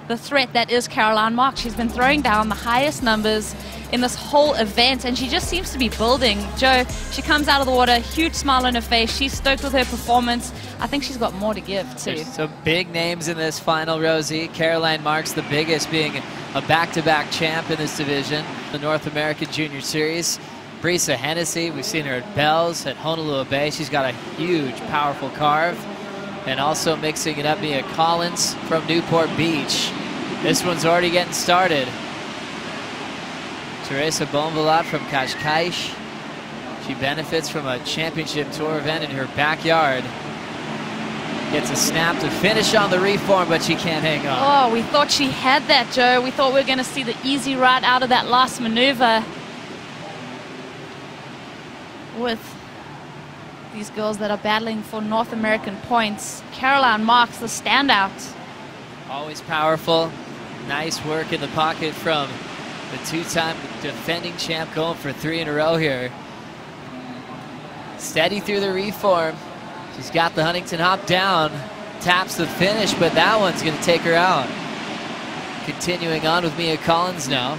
the threat that is Caroline Marks. She's been throwing down the highest numbers in this whole event, and she just seems to be building. Joe, she comes out of the water, huge smile on her face. She's stoked with her performance. I think she's got more to give too. There's some big names in this final, Rosie. Caroline Marks, the biggest, being a back-to-back champ in this division, the North American Junior Series. Brisa Hennessy, we've seen her at Bells, at Honolulu Bay. She's got a huge, powerful carve. And also mixing it up, Mia Collins from Newport Beach. This one's already getting started. Teresa Bonvillatte from Cascais. She benefits from a championship tour event in her backyard. Gets a snap to finish on the reform, but she can't hang on. Oh, we thought she had that, Joe. We thought we were going to see the easy ride out of that last maneuver. With these girls that are battling for North American points. Caroline Marks, the standout. Always powerful. Nice work in the pocket from the two-time defending champ, going for 3 in a row here. Steady through the reform. She's got the Huntington hop down. Taps the finish, but that one's going to take her out. Continuing on with Mia Collins now.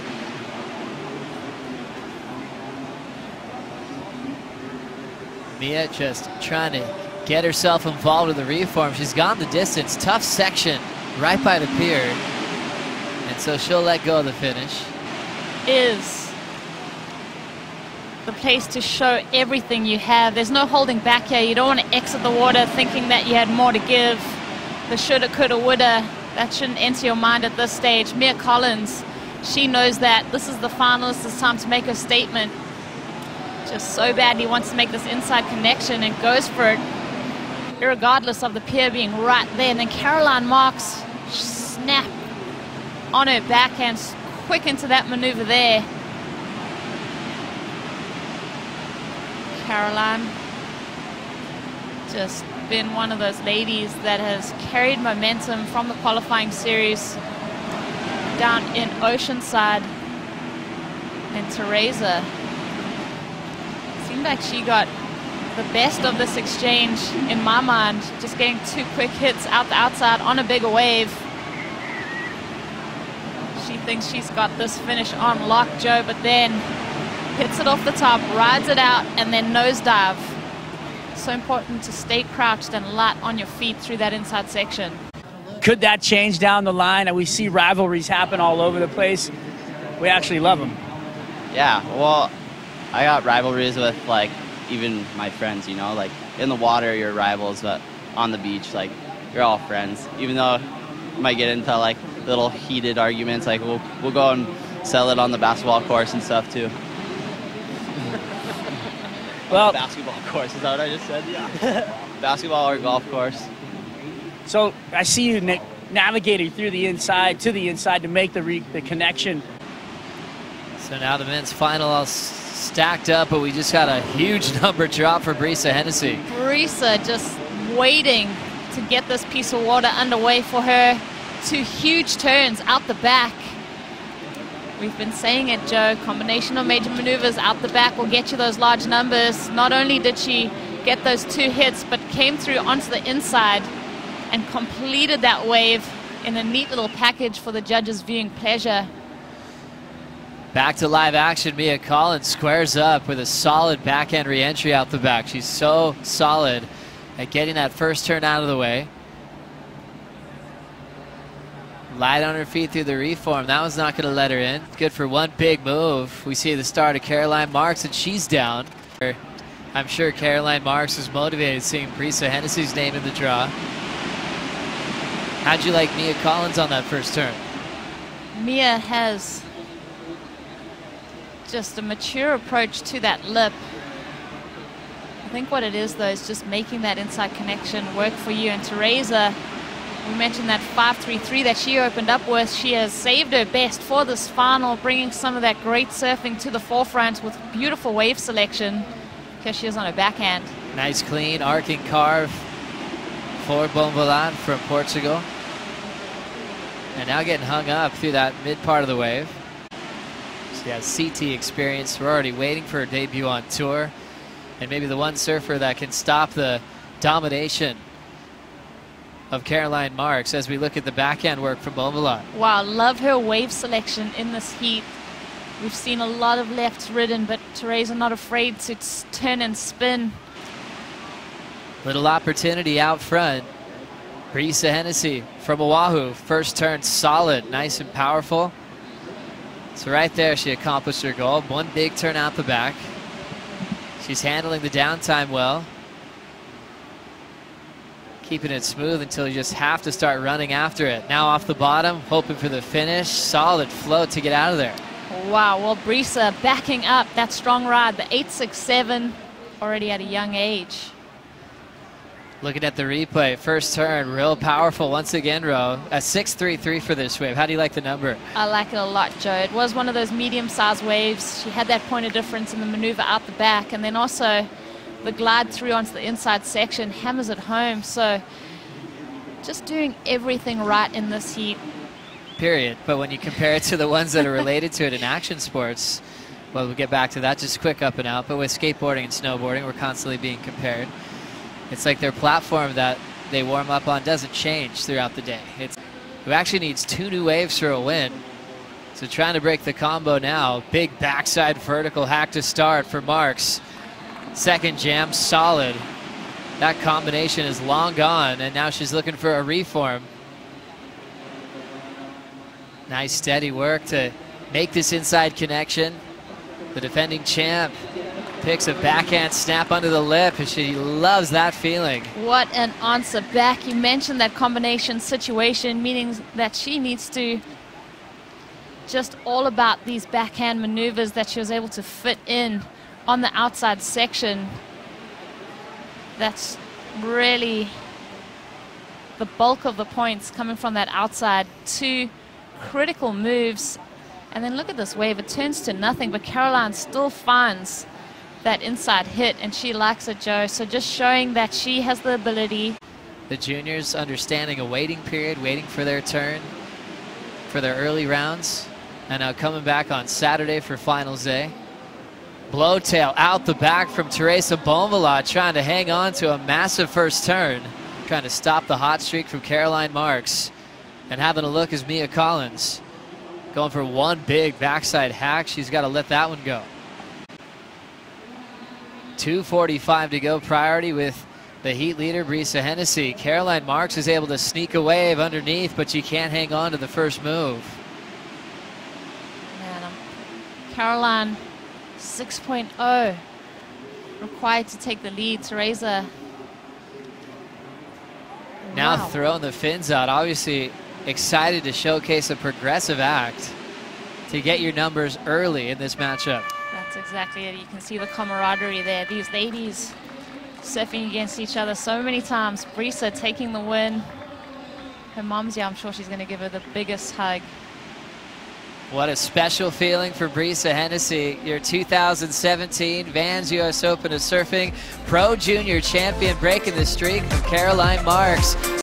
Mia just trying to get herself involved with the reform. She's gone the distance. Tough section right by the pier. And so she'll let go of the finish. Is the place to show everything you have. There's no holding back here. You don't want to exit the water thinking that you had more to give. The shoulda, coulda, woulda, that shouldn't enter your mind at this stage. Mia Collins, she knows that this is the finalist. It's time to make her statement. Just so badly wants to make this inside connection and goes for it, irregardless of the pier being right there. And then Caroline Marks, snap on her backhand, quick into that maneuver there. Caroline, just been one of those ladies that has carried momentum from the qualifying series down in Oceanside. And Teresa seemed like she got the best of this exchange in my mind, just getting 2 quick hits out the outside on a bigger wave. She thinks she's got this finish on lock, Joe, but then hits it off the top, rides it out, and then nosedive. So important to stay crouched and light on your feet through that inside section. Could that change down the line? And we see rivalries happen all over the place. We actually love them. Yeah, well, I got rivalries with, like, even my friends, you know? Like, in the water, you're rivals, but on the beach, like, you're all friends. Even though you might get into, like, little heated arguments, like, we'll go and sell it on the basketball course and stuff, too. Well, basketball course, is that what I just said? Yeah. Basketball or golf course. So I see you navigating through the inside, to the inside to make the connection. So now the men's final all stacked up, but we just got a huge number drop for Brisa Hennessy. Brisa just waiting to get this piece of water underway for her. 2 huge turns out the back. We've been saying it, Joe. Combination of major maneuvers out the back will get you those large numbers. Not only did she get those 2 hits, but came through onto the inside and completed that wave in a neat little package for the judges' viewing pleasure. Back to live action, Mia Collins squares up with a solid backhand re-entry out the back. She's so solid at getting that first turn out of the way. Light on her feet through the reform. That was not going to let her in. Good for one big move. We see the start of Caroline Marks, and she's down. I'm sure Caroline Marks was motivated seeing Brisa Hennessy's name in the draw. How'd you like Mia Collins on that first turn? Mia has just a mature approach to that lip. I think what it is, though, is just making that inside connection work for you. And Teresa, we mentioned that 5.33 that she opened up with. She has saved her best for this final, bringing some of that great surfing to the forefront with beautiful wave selection because she is on her backhand. Nice clean arcing carve for Bonvillatte from Portugal. And now getting hung up through that mid part of the wave. She has CT experience. We're already waiting for her debut on tour. And maybe the one surfer that can stop the domination of Caroline Marks as we look at the backhand work from Beaumoulin. Wow, love her wave selection in this heat. We've seen a lot of lefts ridden, but Teresa not afraid to turn and spin. Little opportunity out front. Brisa Hennessy from Oahu. First turn solid, nice and powerful. So right there she accomplished her goal. One big turn out the back. She's handling the downtime well. Keeping it smooth until you just have to start running after it. Now off the bottom, hoping for the finish. Solid float to get out of there. Wow, well, Brisa backing up that strong ride, the 8.67, already at a young age. Looking at the replay, first turn, real powerful once again, Ro. A 6.33 for this wave. How do you like the number? I like it a lot, Joe. It was one of those medium-sized waves. She had that point of difference in the maneuver out the back, and then also the glide through onto the inside section hammers it home. So just doing everything right in this heat. Period. But when you compare it to the ones that are related to it in action sports, well, we'll get back to that, just quick up and out. But with skateboarding and snowboarding, we're constantly being compared. It's like their platform that they warm up on doesn't change throughout the day. Who actually needs 2 new waves for a win. So trying to break the combo now. Big backside vertical hack to start for Marks. Second jam, solid. That combination is long gone, and now she's looking for a reform. Nice steady work to make this inside connection. The defending champ picks a backhand snap under the lip, and she loves that feeling. What an answer back. You mentioned that combination situation, meaning that she needs to just all about these backhand maneuvers that she was able to fit in on the outside section. That's really the bulk of the points coming from that outside. 2 critical moves. And then look at this wave. It turns to nothing, but Caroline still finds that inside hit, and she likes it, Joe. So just showing that she has the ability. The juniors understanding a waiting period, waiting for their turn for their early rounds, and now coming back on Saturday for finals day. Blowtail out the back from Teresa Beaumoulin, trying to hang on to a massive first turn, trying to stop the hot streak from Caroline Marks. And having a look is Mia Collins, going for one big backside hack. She's got to let that one go. 2:45 to go, priority with the heat leader, Brisa Hennessy. Caroline Marks is able to sneak a wave underneath, but she can't hang on to the first move. Man, Caroline 6.0 required to take the lead. Teresa now throwing the fins out, obviously excited to showcase a progressive act to get your numbers early in this matchup. That's exactly it. You can see the camaraderie there. These ladies surfing against each other so many times. Brisa taking the win. Her mom's here. I'm sure she's going to give her the biggest hug. What a special feeling for Brisa Hennessy, your 2017 Vans US Open of Surfing Pro Junior champion, breaking the streak from Caroline Marks.